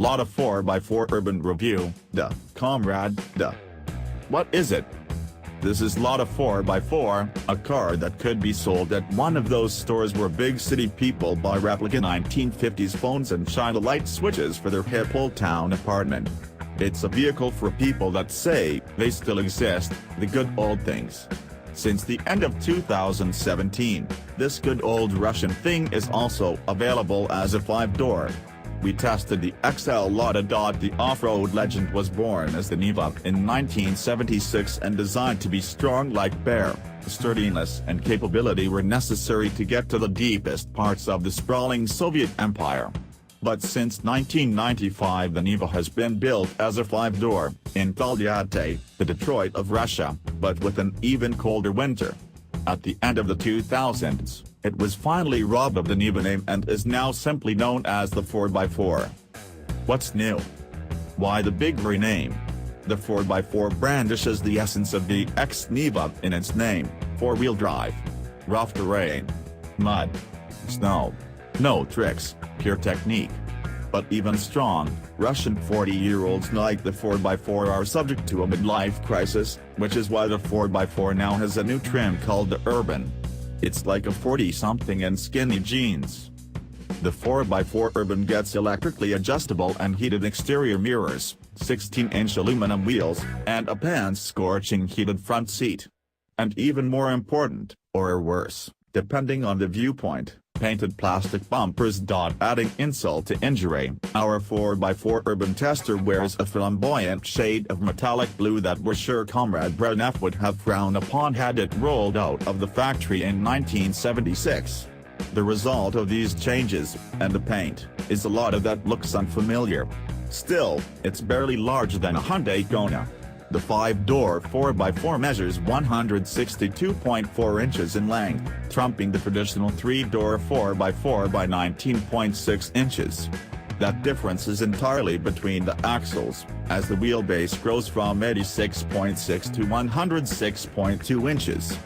Lada 4x4 Urban Review, Comrade, What is it? This is Lada 4x4, a car that could be sold at one of those stores where big city people buy replica 1950s phones and shine light switches for their hip old town apartment. It's a vehicle for people that say they still exist, the good old things. Since the end of 2017, this good old Russian thing is also available as a 5-door. We tested the XL Lada. The off-road legend was born as the Niva in 1976 and designed to be strong like bear. Sturdiness and capability were necessary to get to the deepest parts of the sprawling Soviet Empire. But since 1995 the Niva has been built as a 5-door, in Tolyatte, the Detroit of Russia, but with an even colder winter. At the end of the 2000s, it was finally robbed of the Niva name and is now simply known as the 4x4. What's new? Why the big rename? The 4x4 brandishes the essence of the ex-Niva in its name: 4-wheel drive, rough terrain, mud, snow. No tricks, pure technique. But even strong, Russian 40-year-olds like the 4x4 are subject to a midlife crisis, which is why the 4x4 now has a new trim called the Urban. It's like a 40-something in skinny jeans. The 4x4 Urban gets electrically adjustable and heated exterior mirrors, 16-inch aluminum wheels, and a pan-scorching heated front seat. And even more important, or worse, depending on the viewpoint, painted plastic bumpers. Adding insult to injury, our 4x4 Urban tester wears a flamboyant shade of metallic blue that we're sure Comrade Brezhnev would have frowned upon had it rolled out of the factory in 1976. The result of these changes, and the paint, is a Lada that looks unfamiliar. Still, it's barely larger than a Hyundai Kona. The 5-door 4x4 measures 162.4 inches in length, trumping the traditional 3-door 4x4 by 19.6 inches. That difference is entirely between the axles, as the wheelbase grows from 86.6 to 106.2 inches.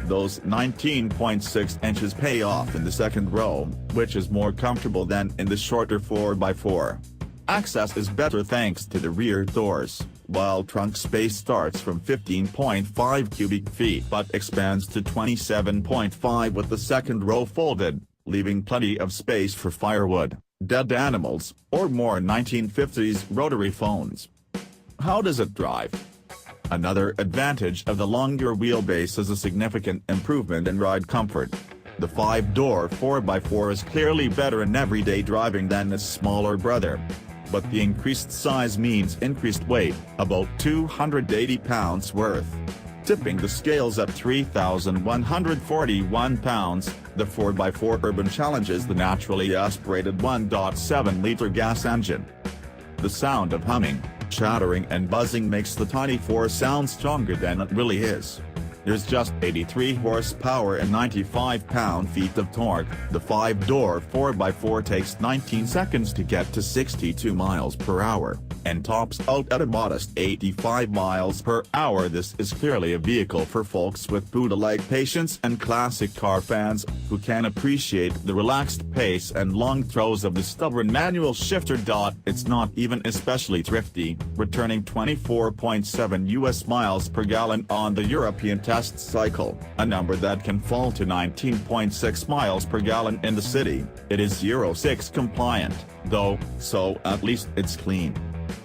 Those 19.6 inches pay off in the second row, which is more comfortable than in the shorter 4x4. Access is better thanks to the rear doors, while trunk space starts from 15.5 cubic feet but expands to 27.5 with the second row folded, leaving plenty of space for firewood, dead animals, or more 1950s rotary phones. How does it drive? Another advantage of the longer wheelbase is a significant improvement in ride comfort. The 5-door 4x4 is clearly better in everyday driving than its smaller brother. But the increased size means increased weight, about 280 pounds worth. Tipping the scales at 3,141 pounds, the 4x4 Urban challenges the naturally aspirated 1.7-liter gas engine. The sound of humming, chattering and buzzing makes the tiny 4 sound stronger than it really is. There's just 83 horsepower and 95 pound-feet of torque. The 5-door 4x4 takes 19 seconds to get to 62 miles per hour, and tops out at a modest 85 miles per hour. This is clearly a vehicle for folks with Buddha-like patience and classic car fans, who can appreciate the relaxed pace and long throws of the stubborn manual shifter. It's not even especially thrifty, returning 24.7 US miles per gallon on the European test cycle, a number that can fall to 19.6 miles per gallon in the city. It is Euro 6 compliant, though, so at least it's clean.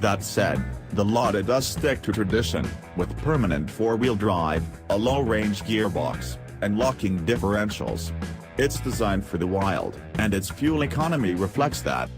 That said, the Lada does stick to tradition, with permanent 4-wheel drive, a low-range gearbox, and locking differentials. It's designed for the wild, and its fuel economy reflects that.